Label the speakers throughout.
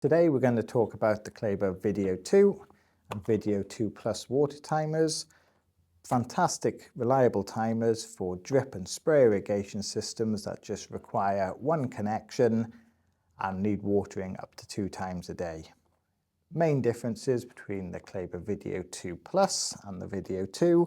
Speaker 1: Today we're going to talk about the Claber Video 2 and Video 2 Plus water timers. Fantastic, reliable timers for drip and spray irrigation systems that just require one connection and need watering up to 2 times a day. Main differences between the Claber Video 2 Plus and the Video 2.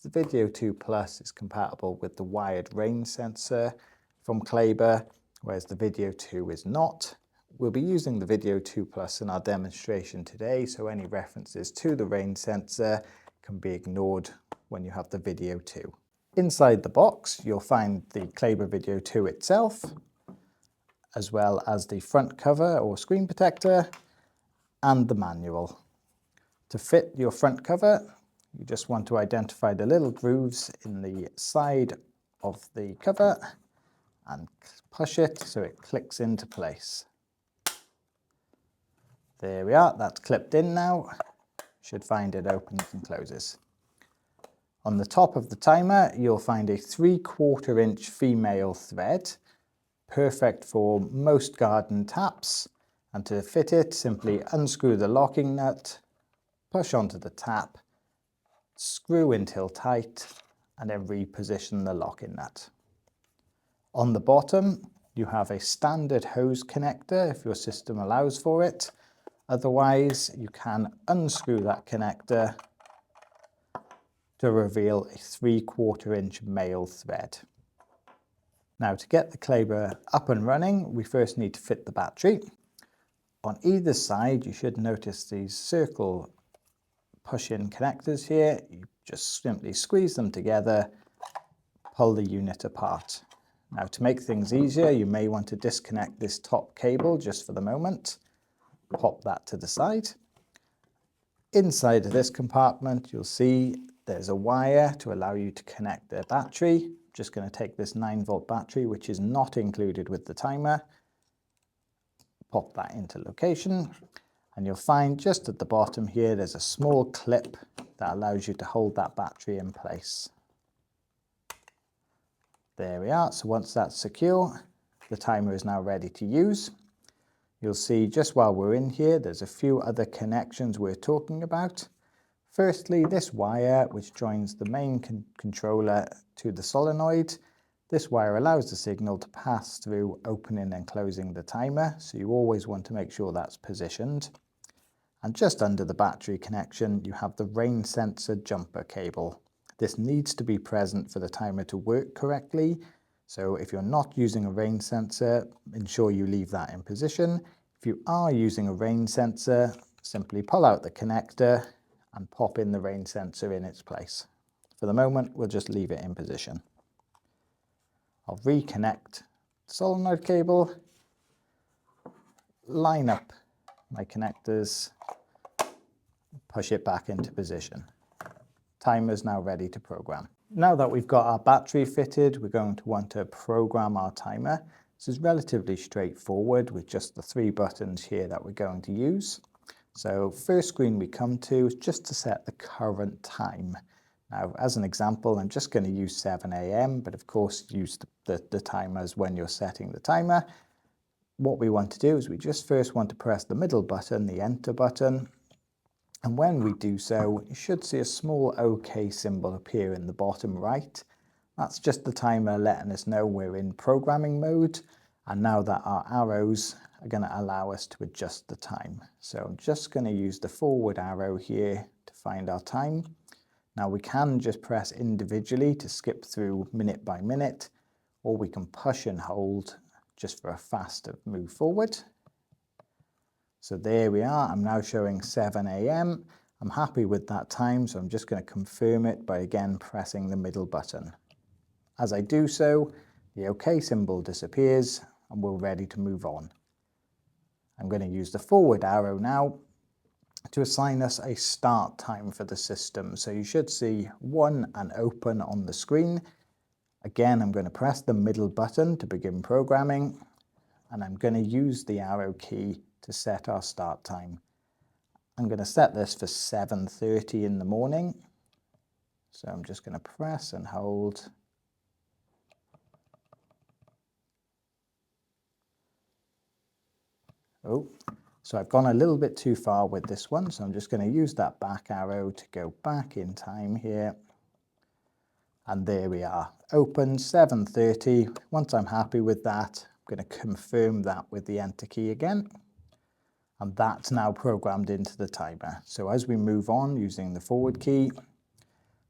Speaker 1: The Video 2 Plus is compatible with the wired rain sensor from Claber, whereas the Video 2 is not. We'll be using the Video 2 Plus in our demonstration today, so any references to the rain sensor can be ignored when you have the Video 2. Inside the box, you'll find the Claber Video 2 itself, as well as the front cover or screen protector and the manual. To fit your front cover, you just want to identify the little grooves in the side of the cover and push it so it clicks into place. There we are, that's clipped in now. Should find it opens and closes. On the top of the timer, you'll find a 3/4 inch female thread, perfect for most garden taps. And to fit it, simply unscrew the locking nut, push onto the tap, screw until tight, and then reposition the locking nut. On the bottom, you have a standard hose connector if your system allows for it. Otherwise, you can unscrew that connector to reveal a 3/4 inch male thread. Now, to get the Claber up and running, we first need to fit the battery. On either side, you should notice these circle push-in connectors here. You just simply squeeze them together, pull the unit apart. Now, to make things easier, you may want to disconnect this top cable just for the moment. Pop that to the side. Inside of this compartment, you'll see there's a wire to allow you to connect the battery. I'm just going to take this 9-volt battery, which is not included with the timer. Pop that into location, and you'll find just at the bottom here there's a small clip that allows you to hold that battery in place. There we are. So once that's secure, the timer is now ready to use. You'll see just while we're in here, there's a few other connections we're talking about. Firstly, this wire which joins the main controller to the solenoid. This wire allows the signal to pass through opening and closing the timer, so you always want to make sure that's positioned. And just under the battery connection, you have the rain sensor jumper cable. This needs to be present for the timer to work correctly. So if you're not using a rain sensor, ensure you leave that in position. If you are using a rain sensor, simply pull out the connector and pop in the rain sensor in its place. For the moment, we'll just leave it in position. I'll reconnect the solenoid cable, line up my connectors, push it back into position. Timer's now ready to program. Now that we've got our battery fitted, we're going to want to program our timer. This is relatively straightforward with just the 3 buttons here that we're going to use. So first screen we come to is just to set the current time. Now, as an example, I'm just going to use 7 AM, but of course use the timers when you're setting the timer. What we want to do is we just first want to press the middle button, the enter button. And when we do so, you should see a small OK symbol appear in the bottom right. That's just the timer letting us know we're in programming mode. And now that our arrows are going to allow us to adjust the time. So I'm just going to use the forward arrow here to find our time. Now we can just press individually to skip through minute by minute, or we can push and hold just for a faster move forward. So there we are, I'm now showing 7 AM. I'm happy with that time, so I'm just going to confirm it by again pressing the middle button. As I do so, the OK symbol disappears and we're ready to move on. I'm going to use the forward arrow now to assign us a start time for the system. So you should see 1 and open on the screen. Again, I'm going to press the middle button to begin programming, and I'm going to use the arrow key to set our start time. I'm going to set this for 7:30 in the morning. So I'm just going to press and hold. So I've gone a little bit too far with this one, so I'm just going to use that back arrow to go back in time here. And there we are, open 7:30. Once I'm happy with that, I'm going to confirm that with the enter key again. And that's now programmed into the timer. So as we move on using the forward key,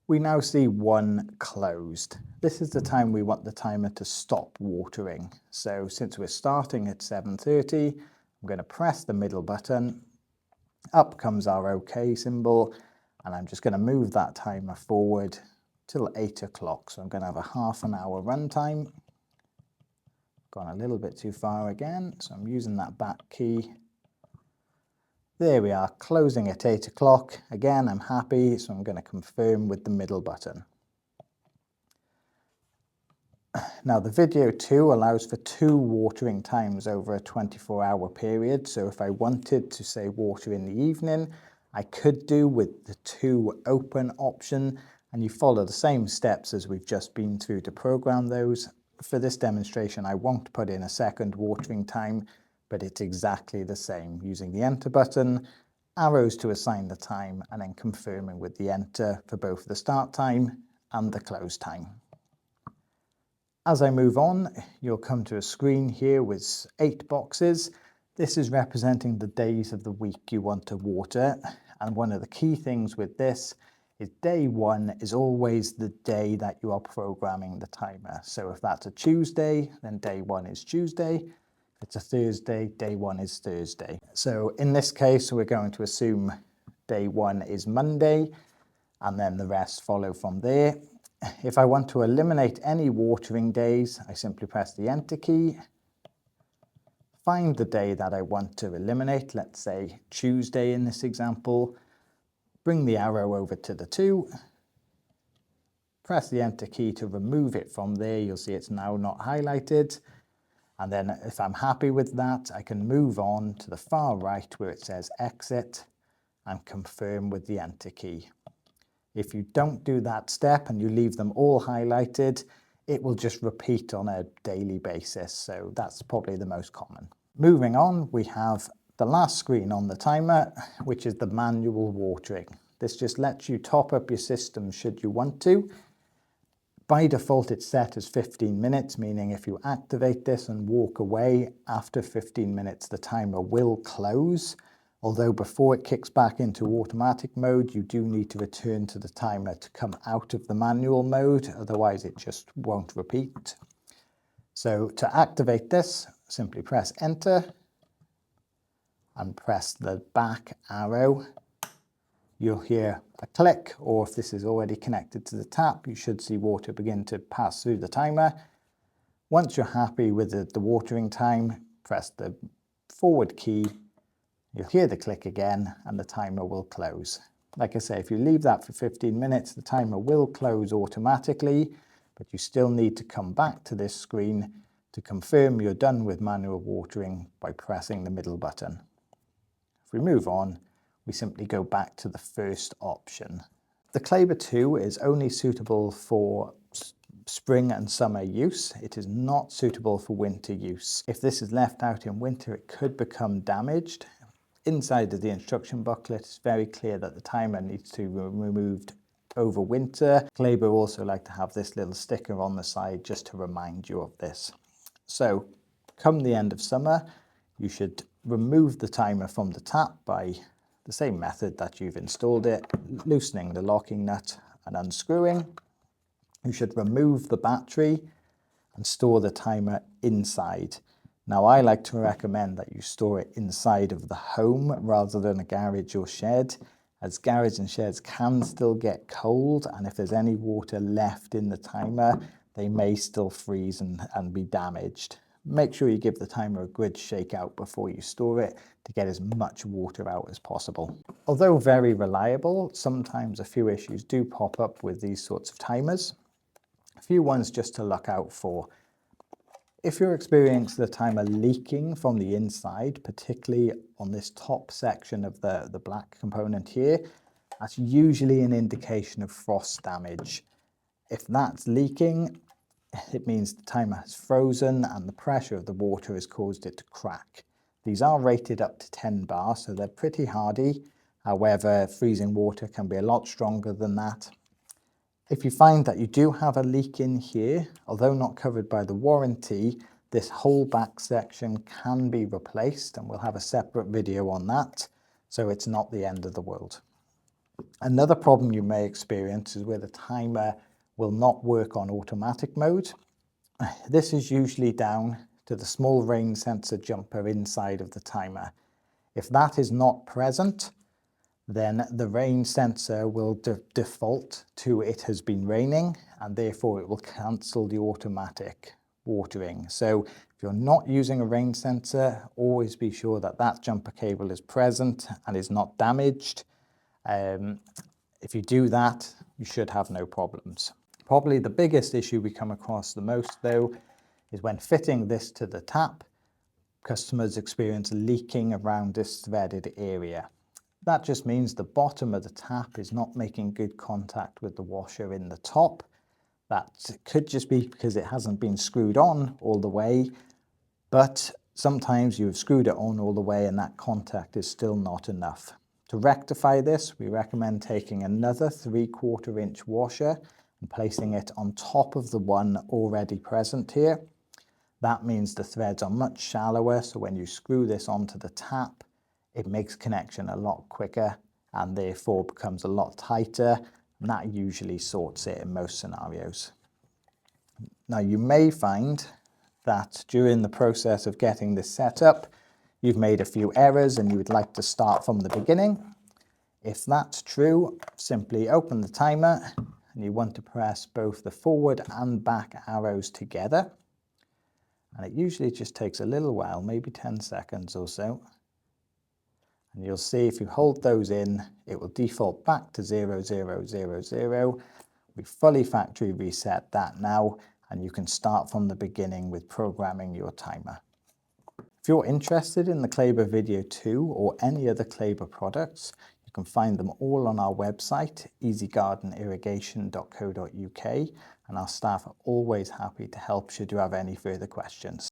Speaker 1: we now see 1 closed. This is the time we want the timer to stop watering. So since we're starting at 7:30, I'm going to press the middle button. Up comes our OK symbol, and I'm just going to move that timer forward till 8 o'clock. So I'm going to have a half an hour runtime. Gone a little bit too far again, so I'm using that back key. There we are, closing at 8 o'clock. Again, I'm happy, so I'm going to confirm with the middle button. Now the video 2 allows for 2 watering times over a 24-hour period. So if I wanted to say water in the evening, I could do with the 2 open option, and you follow the same steps as we've just been through to program those. For this demonstration, I won't put in a second watering time, but it's exactly the same, using the enter button, arrows to assign the time, and then confirming with the enter for both the start time and the close time. As I move on, you'll come to a screen here with 8 boxes. This is representing the days of the week you want to water, and one of the key things with this is day 1 is always the day that you are programming the timer. So if that's a Tuesday, then day 1 is Tuesday. If it's a Thursday, day 1 is Thursday. So in this case, we're going to assume day 1 is Monday, and then the rest follow from there. If I want to eliminate any watering days, I simply press the enter key, find the day that I want to eliminate, let's say Tuesday in this example, bring the arrow over to the 2, press the enter key to remove it from there. You'll see it's now not highlighted. And then if I'm happy with that, I can move on to the far right where it says exit and confirm with the enter key. If you don't do that step and you leave them all highlighted, it will just repeat on a daily basis. So that's probably the most common. Moving on, we have the last screen on the timer, which is the manual watering. This just lets you top up your system should you want to. By default, it's set as 15 minutes, meaning if you activate this and walk away after 15 minutes, the timer will close. Although before it kicks back into automatic mode, you do need to return to the timer to come out of the manual mode, otherwise it just won't repeat. So to activate this, simply press enter and press the back arrow. You'll hear a click, or if this is already connected to the tap, you should see water begin to pass through the timer. Once you're happy with the watering time, press the forward key. You'll hear the click again and the timer will close. Like I say, if you leave that for 15 minutes, the timer will close automatically, but you still need to come back to this screen to confirm you're done with manual watering by pressing the middle button. If we move on, we simply go back to the first option. The Claber 2 is only suitable for spring and summer use. It is not suitable for winter use. If this is left out in winter, it could become damaged. Inside of the instruction booklet, it's very clear that the timer needs to be removed over winter. Claber also like to have this little sticker on the side just to remind you of this. So, come the end of summer, you should remove the timer from the tap by the same method that you've installed it, loosening the locking nut and unscrewing. You should remove the battery and store the timer inside. Now I like to recommend that you store it inside of the home rather than a garage or shed, as garage and sheds can still get cold, and if there's any water left in the timer, they may still freeze and be damaged. Make sure you give the timer a good shake out before you store it to get as much water out as possible. Although very reliable, sometimes a few issues do pop up with these sorts of timers. A few ones just to look out for. If you're experiencing the timer leaking from the inside, particularly on this top section of the black component here, that's usually an indication of frost damage. If that's leaking, it means the timer has frozen and the pressure of the water has caused it to crack. These are rated up to 10 bar, so they're pretty hardy. However, freezing water can be a lot stronger than that. If you find that you do have a leak in here, although not covered by the warranty, this whole back section can be replaced, and we'll have a separate video on that, so it's not the end of the world. Another problem you may experience is where the timer will not work on automatic mode. This is usually down to the small rain sensor jumper inside of the timer. If that is not present, then the rain sensor will default to it has been raining, and therefore it will cancel the automatic watering. So if you're not using a rain sensor, always be sure that that jumper cable is present and is not damaged. If you do that, you should have no problems. Probably the biggest issue we come across the most though is when fitting this to the tap, customers experience leaking around this threaded area. That just means the bottom of the tap is not making good contact with the washer in the top. That could just be because it hasn't been screwed on all the way, but sometimes you've screwed it on all the way and that contact is still not enough. To rectify this, we recommend taking another 3/4 inch washer and placing it on top of the one already present here. That means the threads are much shallower, so when you screw this onto the tap, it makes connection a lot quicker and therefore becomes a lot tighter, and that usually sorts it in most scenarios. Now you may find that during the process of getting this set up, you've made a few errors and you would like to start from the beginning. If that's true, simply open the timer and you want to press both the forward and back arrows together. And it usually just takes a little while, maybe 10 seconds or so. And you'll see if you hold those in, it will default back to 0000. We've fully factory reset that now, and you can start from the beginning with programming your timer. If you're interested in the Claber Video 2 or any other Claber products, you can find them all on our website, easygardenirrigation.co.uk, and our staff are always happy to help should you have any further questions.